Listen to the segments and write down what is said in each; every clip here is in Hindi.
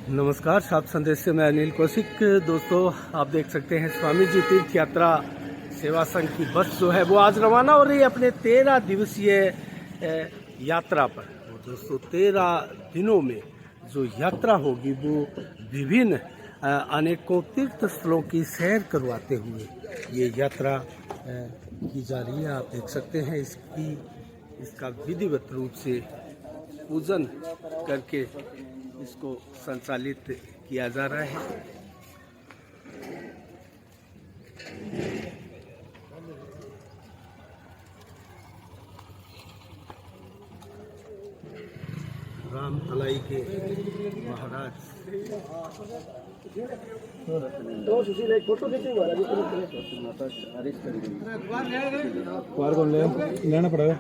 नमस्कार, सात संदेश से मैं अनिल कौशिक। दोस्तों, आप देख सकते हैं स्वामी जी तीर्थ यात्रा सेवा संघ की बस जो है वो आज रवाना हो रही है अपने 13 दिवसीय यात्रा पर। और दोस्तों, 13 दिनों में जो यात्रा होगी वो विभिन्न अनेकों तीर्थ स्थलों की सैर करवाते हुए ये यात्रा की जा रही है। आप देख सकते हैं इसका विधिवत रूप से पूजन करके इसको संचालित किया जा रहा है। राम तलाई के महाराज फोटो लेना पड़ेगा।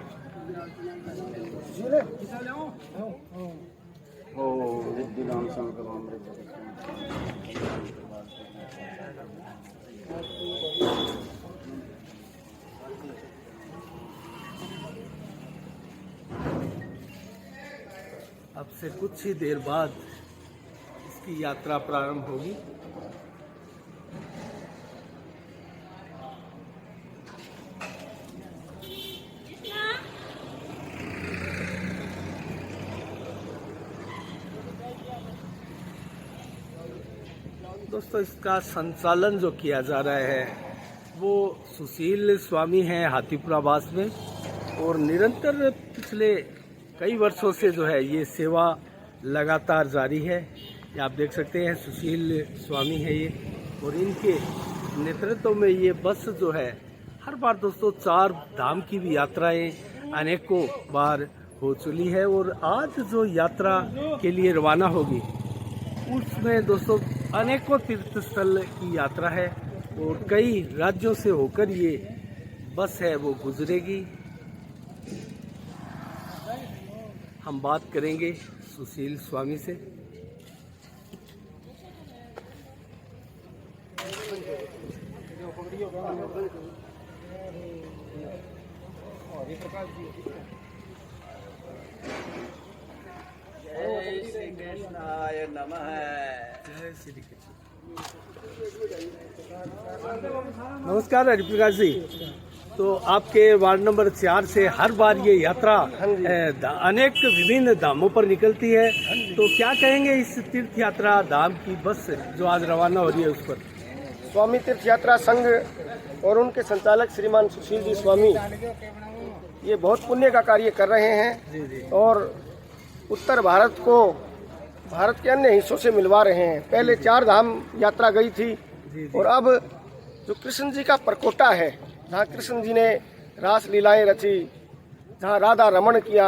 अब से कुछ ही देर बाद इसकी यात्रा प्रारंभ होगी। दोस्तों, इसका संचालन जो किया जा रहा है वो सुशील स्वामी हैं हाथीपुरावास में, और निरंतर पिछले कई वर्षों से जो है ये सेवा लगातार जारी है। ये आप देख सकते हैं सुशील स्वामी है ये, और इनके नेतृत्व में ये बस जो है हर बार दोस्तों 4 धाम की भी यात्राएं अनेकों बार हो चुकी है। और आज जो यात्रा के लिए रवाना होगी उसमें दोस्तों अनेकों तीर्थ स्थल की यात्रा है, और कई राज्यों से होकर ये बस है वो गुजरेगी। हम बात करेंगे सुशील स्वामी से। जय श्री कृष्णाय नमः। जय श्री कृष्ण। नमस्कार हरिप्रकाश जी। तो आपके वार्ड नंबर 4 से हर बार ये यात्रा अनेक विभिन्न धामों पर निकलती है, तो क्या कहेंगे इस तीर्थ यात्रा धाम की बस जो आज रवाना हो रही है उस पर? स्वामी तीर्थ यात्रा संघ और उनके संचालक श्रीमान सुशील जी स्वामी ये बहुत पुण्य का कार्य कर रहे हैं और उत्तर भारत को भारत के अन्य हिस्सों से मिलवा रहे हैं। पहले 4 धाम यात्रा गई थी, और अब जो कृष्ण जी का परकोटा है, जहाँ कृष्ण जी ने रास लीलाएं रची, जहाँ राधा रमण किया,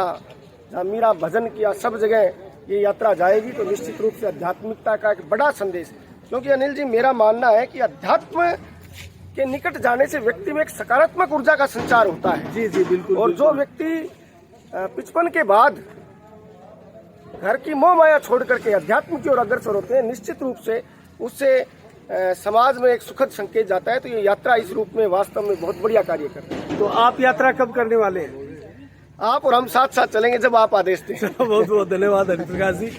जहाँ मीरा भजन किया, सब जगह ये यात्रा जाएगी। तो निश्चित रूप से आध्यात्मिकता का एक बड़ा संदेश, क्योंकि अनिल जी मेरा मानना है कि अध्यात्म के निकट जाने से व्यक्ति में एक सकारात्मक ऊर्जा का संचार होता है। जी जी बिल्कुल। और जो व्यक्ति 55 के बाद घर की मोह माया छोड़ करके अध्यात्म की ओर अग्रसर होते हैं, निश्चित रूप से उससे समाज में एक सुखद संकेत जाता है। तो ये यात्रा इस रूप में वास्तव में बहुत बढ़िया कार्य करती है। तो आप यात्रा कब करने वाले हैं? आप और हम साथ साथ चलेंगे जब आप आदेश दें। बहुत बहुत धन्यवाद हरिप्रकाश जी।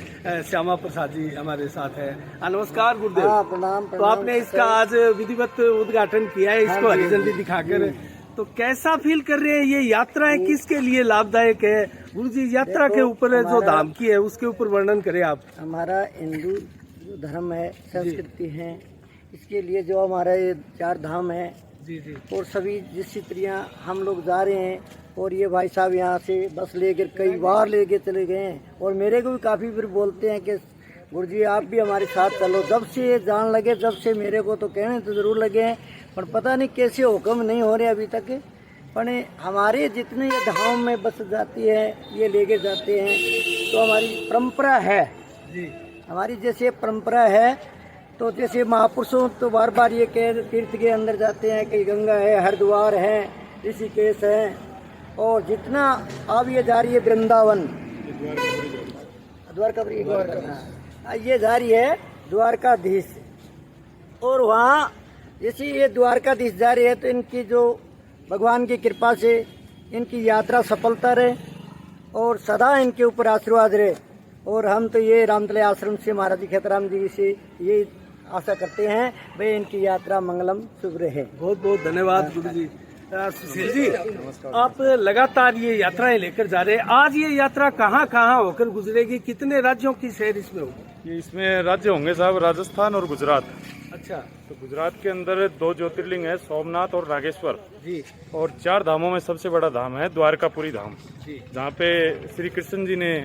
श्यामा प्रसाद जी हमारे साथ है। नमस्कार गुरुदेव। प्रणाम। तो आपने इसका आज विधिवत उद्घाटन किया है, इसको हरी झंडी दिखाकर, तो कैसा फील कर रहे हैं? ये यात्राएं किसके लिए लाभदायक है? गुरु जी, यात्रा के ऊपर जो धाम की है उसके ऊपर वर्णन करें आप। हमारा हिंदू धर्म है, संस्कृति है, इसके लिए जो हमारा ये 4 धाम है जी जी, और सभी जिस प्रिया हम लोग जा रहे हैं, और ये भाई साहब यहाँ से बस लेकर कई बार लेके चले गए हैं, और मेरे को भी काफ़ी फिर बोलते हैं कि गुरुजी आप भी हमारे साथ चलो। जब से ये जान लगे, जब से मेरे को तो कहने तो ज़रूर लगे हैं, पर पता नहीं कैसे हुक्म नहीं हो रहे अभी तक। पर हमारे जितने ये धाम में बस जाती है, ये लेके जाते हैं, तो हमारी परंपरा है जी। हमारी जैसे परंपरा है, तो जैसे महापुरुषों तो बार बार ये कह तीर्थ के अंदर जाते हैं, कहीं गंगा है, हरिद्वार है, ऋषिकेश है, और जितना अब ये जा रही है वृंदावन, द्वारका, ये जा रही है द्वारकाधीश, और वहाँ जैसे ये द्वारकाधीश जा रही है, तो इनकी जो भगवान की कृपा से इनकी यात्रा सफलता रहे और सदा इनके ऊपर आशीर्वाद रहे। और हम तो ये रामतले आश्रम से महाराज जी खेतराम जी से ये आशा करते हैं भाई इनकी यात्रा मंगलम शुभ रहे। बहुत बहुत धन्यवाद गुरु जी। सुशील जी, आप लगातार ये यात्राएं लेकर जा रहे हैं, आज ये यात्रा कहाँ कहाँ होकर गुजरेगी, कितने राज्यों की सैर इसमें होगी? ये इसमें राज्य होंगे साहब राजस्थान और गुजरात। अच्छा तो गुजरात के अंदर 2 ज्योतिर्लिंग है, सोमनाथ और नागेश्वर जी। और 4 धामों में सबसे बड़ा धाम है द्वारकापुरी धाम, जी जहाँ पे श्री कृष्ण जी ने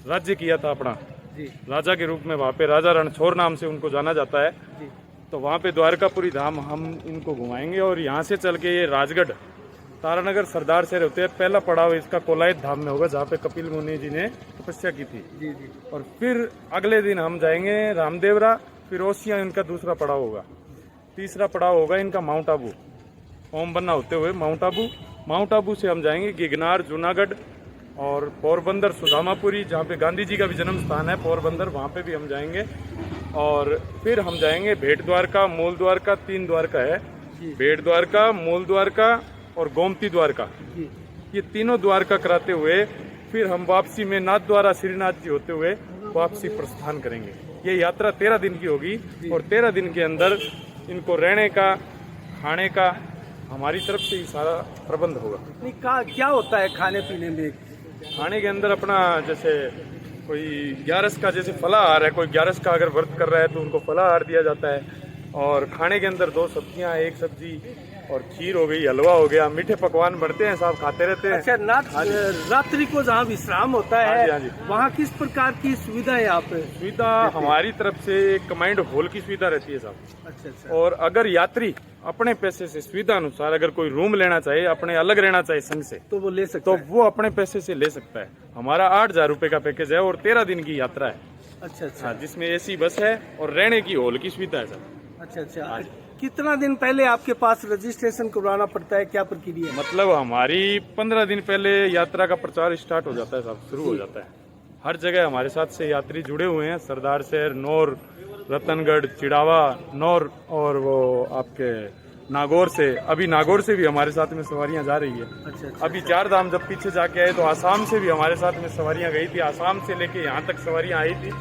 राज्य किया था अपना जी राजा के रूप में। वहाँ पे राजा रणछोड़ नाम से उनको जाना जाता है। जी। तो वहाँ पे द्वारकापुरी धाम हम इनको घुमाएंगे और यहाँ से चल के ये राजगढ़ तारानगर सरदार शहर होते हैं। पहला पड़ाव इसका कोलायत धाम में होगा, जहाँ पे कपिल मुनि जी ने तपस्या की थी। जी जी। और फिर अगले दिन हम जाएंगे रामदेवरा, फिर ओसिया इनका दूसरा पड़ाव होगा। तीसरा पड़ाव होगा इनका माउंट आबू, ओम बन्ना होते हुए माउंट आबू। माउंट आबू से हम जाएंगे गिगनार, जूनागढ़ और पोरबंदर, सुदामापुरी, जहाँ पे गांधी जी का भी जन्म स्थान है पोरबंदर, वहाँ पे भी हम जाएंगे। और फिर हम जाएंगे भेट द्वारका, मूल द्वारका, 3 द्वारका है, भेट द्वारका, मूल द्वारका और गोमती द्वारका। ये तीनों द्वारका कराते हुए फिर हम वापसी में नाथ द्वारा श्रीनाथ जी होते हुए वापसी प्रस्थान करेंगे। ये यात्रा 13 दिन की होगी और 13 दिन के अंदर इनको रहने का, खाने का हमारी तरफ से ही सारा प्रबंध होगा। क्या होता है खाने पीने में? खाने के अंदर अपना जैसे कोई 11 का जैसे फलाहार है, कोई 11 का अगर व्रत कर रहा है तो उनको फलाहार दिया जाता है। और खाने के अंदर 2 सब्जियां, 1 सब्जी और खीर हो गई, हलवा हो गया, मीठे पकवान बनते हैं साहब, खाते रहते हैं। अच्छा, रात्रि को जहाँ विश्राम होता है हाँ जी। वहाँ किस प्रकार की सुविधा है यहाँ पे? सुविधा हमारी तरफ से एक कमांड हॉल की सुविधा रहती है साहब। अच्छा अच्छा। और अगर यात्री अपने पैसे से सुविधा अनुसार अगर कोई रूम लेना चाहे, अपने अलग रहना चाहे संघ से, तो वो ले सकता तो है? वो अपने पैसे से ले सकता है। हमारा 8,000 रुपए का पैकेज है और 13 दिन की यात्रा है। अच्छा अच्छा। हाँ, जिसमें एसी बस है और रहने की हॉल की सुविधा है सर। अच्छा अच्छा। कितना दिन पहले आपके पास रजिस्ट्रेशन करवाना पड़ता है, क्या प्रक्रिया है? मतलब हमारी 15 दिन पहले यात्रा का प्रचार स्टार्ट हो जाता है साहब, शुरू हो जाता है। हर जगह हमारे साथ से यात्री जुड़े हुए हैं, सरदार शहर, नौर, रतनगढ़, चिड़ावा, नौर और वो आपके नागौर से। अभी नागौर से भी हमारे साथ में सवारियां जा रही है। अच्छा अच्छा। अभी 4 धाम जब पीछे जाके आए तो आसाम से भी हमारे साथ में सवारियां गई थी, आसाम से लेके यहाँ तक सवारियां आई थी।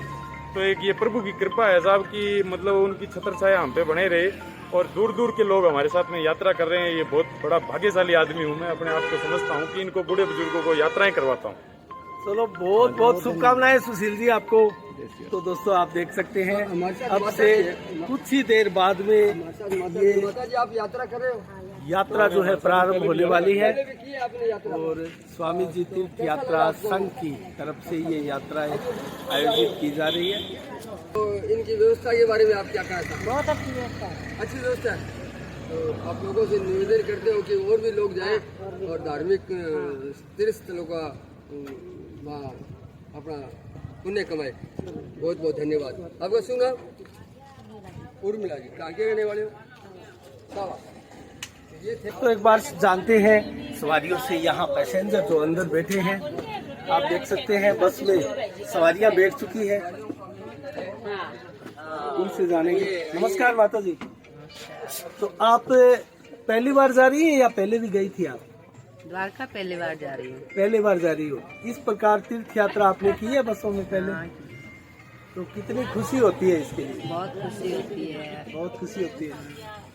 तो एक ये प्रभु की कृपा है साहब की मतलब उनकी छत्र छाया हम पे बने रहे और दूर दूर के लोग हमारे साथ में यात्रा कर रहे हैं। ये बहुत बड़ा भाग्यशाली आदमी हूँ मैं, अपने आप को समझता हूँ कि इनको बूढ़े बुजुर्गों को यात्राएं करवाता हूँ। चलो, बहुत बहुत शुभकामनाएं सुशील जी आपको। तो दोस्तों आप देख सकते हैं अब से कुछ ही देर बाद में ये आप यात्रा कर रहे हो? यात्रा जो है प्रारंभ होने वाली है और स्वामी जी तीर्थ यात्रा संघ की तरफ से ये यात्राएं आयोजित की जा रही है। तो इनकी व्यवस्था के बारे में आप क्या कहते हैं? बहुत अच्छी व्यवस्था है। अच्छी व्यवस्था है। तो आप लोगों से निवेदन करते हो कि और भी लोग जाएं और धार्मिक तीर्थ स्थलों का वहाँ अपना पुण्य कमाए। बहुत बहुत धन्यवाद। आपका सुना उर्मिला जी, कहाँ के रहने वाले हो? ये थे। तो एक बार जानते हैं सवारियों से, यहाँ पैसेंजर जो अंदर बैठे हैं आप देख सकते हैं, बस में सवारियां बैठ चुकी है, उनसे जानेंगे। नमस्कार माता जी, तो आप पहली बार जा रही है या पहले भी गई थी आप? द्वारका पहली बार जा रही हूँ। पहली बार जा रही हो। इस प्रकार तीर्थ यात्रा आपने की है बसों में पहले? हाँ, तो कितनी खुशी होती है इसके लिए? बहुत खुशी होती है। बहुत खुशी होती है।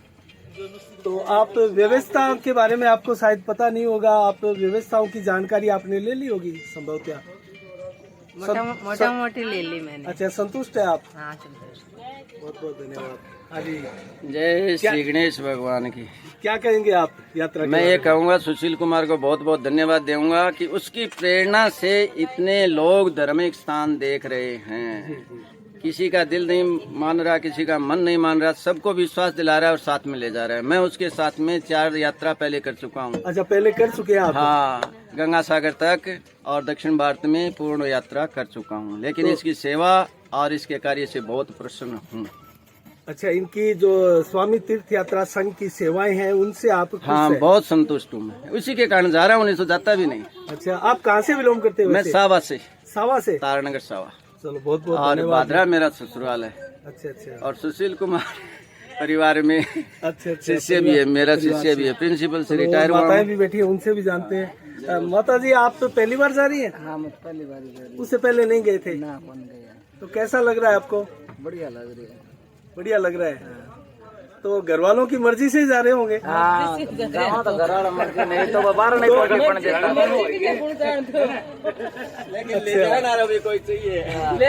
तो आप व्यवस्था के बारे में आपको शायद पता नहीं होगा, आप व्यवस्थाओं की जानकारी आपने ले ली होगी संभवतः? मोटा मोटी ले ली मैंने। अच्छा, संतुष्ट है आप? हाँ, संतुष्ट। बहुत बहुत धन्यवाद। हाँ जी, जय श्री गणेश भगवान की। क्या कहेंगे आप यात्रा के मैं ये बारे में? कहूँगा सुशील कुमार को बहुत बहुत धन्यवाद दूंगा कि उसकी प्रेरणा से इतने लोग धार्मिक स्थान देख रहे हैं। किसी का दिल नहीं मान रहा, किसी का मन नहीं मान रहा, सबको विश्वास दिला रहा है और साथ में ले जा रहा है। मैं उसके साथ में 4 यात्रा पहले कर चुका हूँ। अच्छा, पहले कर चुके हैं आप? हाँ, गंगा सागर तक और दक्षिण भारत में पूर्ण यात्रा कर चुका हूँ, लेकिन इसकी सेवा और इसके कार्य से बहुत प्रसन्न हूँ। अच्छा, इनकी जो स्वामी तीर्थ यात्रा संघ की सेवाएं हैं उनसे आप खुश हाँ, हैं? बहुत संतुष्ट हूँ मैं, उसी के कारण जा रहा हूँ, नहीं तो जाता भी नहीं। अच्छा, आप कहाँ से बिलोंग करते हो? मैं सावा से, सावा से? तारानगर सावा। चलो, बहुत बहुत और धन्यवाद। बादरा मेरा ससुराल है। अच्छा अच्छा। और सुशील कुमार परिवार में अच्छा अच्छा। शिष्य भी है, मेरा शिष्य भी है, प्रिंसिपल से रिटायर हुआ माताएं हूँ। भी बैठी है, उनसे भी जानते हैं। माता जी आप तो पहली बार जा रही हैं? हाँ मैं पहली बार उससे पहले नहीं गए थे? ना बन गया। तो कैसा लग रहा है आपको? बढ़िया लग रही है। बढ़िया लग रहा है। तो घर वालों की मर्जी से ही जा रहे होंगे? हाँ जाओ तो घर वाला मर्जी नहीं तो बाहर नहीं पड़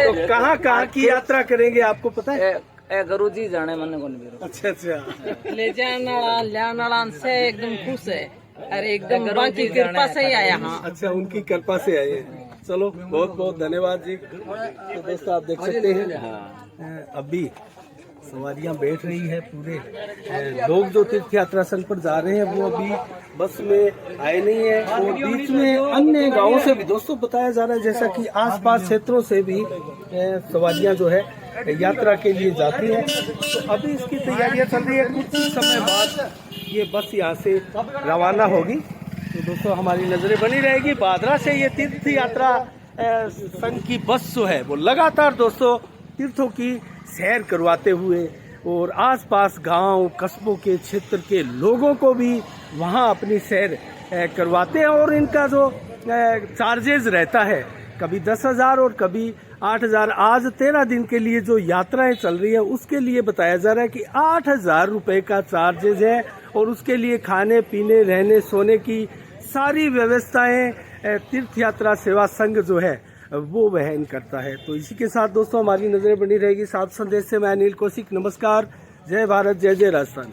तो कहाँ कहाँ की यात्रा करेंगे आपको पता है? गुरु जी जाने मन को नहीं। अच्छा अच्छा। ले जाने वाला से एकदम खुश है और एकदम बाकी कृपा से ही आया। हाँ अच्छा उनकी कृपा से आए हैं। चलो बहुत बहुत धन्यवाद जी। तो दोस्तों आप देख सकते हैं अभी सवारियां बैठ रही है। पूरे लोग जो तीर्थ यात्रा संघ पर जा रहे हैं वो अभी बस में आए नहीं है और बीच में अन्य गांवों से भी दोस्तों बताया जा रहा है जैसा कि आसपास क्षेत्रों से भी सवारियां जो है यात्रा के लिए जाती है। तो अभी इसकी तैयारियां चल रही है। कुछ समय बाद ये बस यहाँ से रवाना होगी। तो दोस्तों हमारी नजरें बनी रहेगी। बादरा से ये तीर्थ यात्रा संघ की बस जो है वो लगातार दोस्तों तीर्थों की सैर करवाते हुए और आसपास गांव कस्बों के क्षेत्र के लोगों को भी वहां अपनी सैर करवाते हैं। और इनका जो चार्जेस रहता है कभी 10,000 और कभी 8,000। आज 13 दिन के लिए जो यात्राएं चल रही है उसके लिए बताया जा रहा है कि 8,000 रुपए का चार्जेस है और उसके लिए खाने पीने रहने सोने की सारी व्यवस्थाएं तीर्थ यात्रा सेवा संघ जो है वो वहन करता है। तो इसी के साथ दोस्तों हमारी नजरें बनी रहेगी। सात संदेश से मैं अनिल कौशिक। नमस्कार। जय भारत जय जय राजस्थान।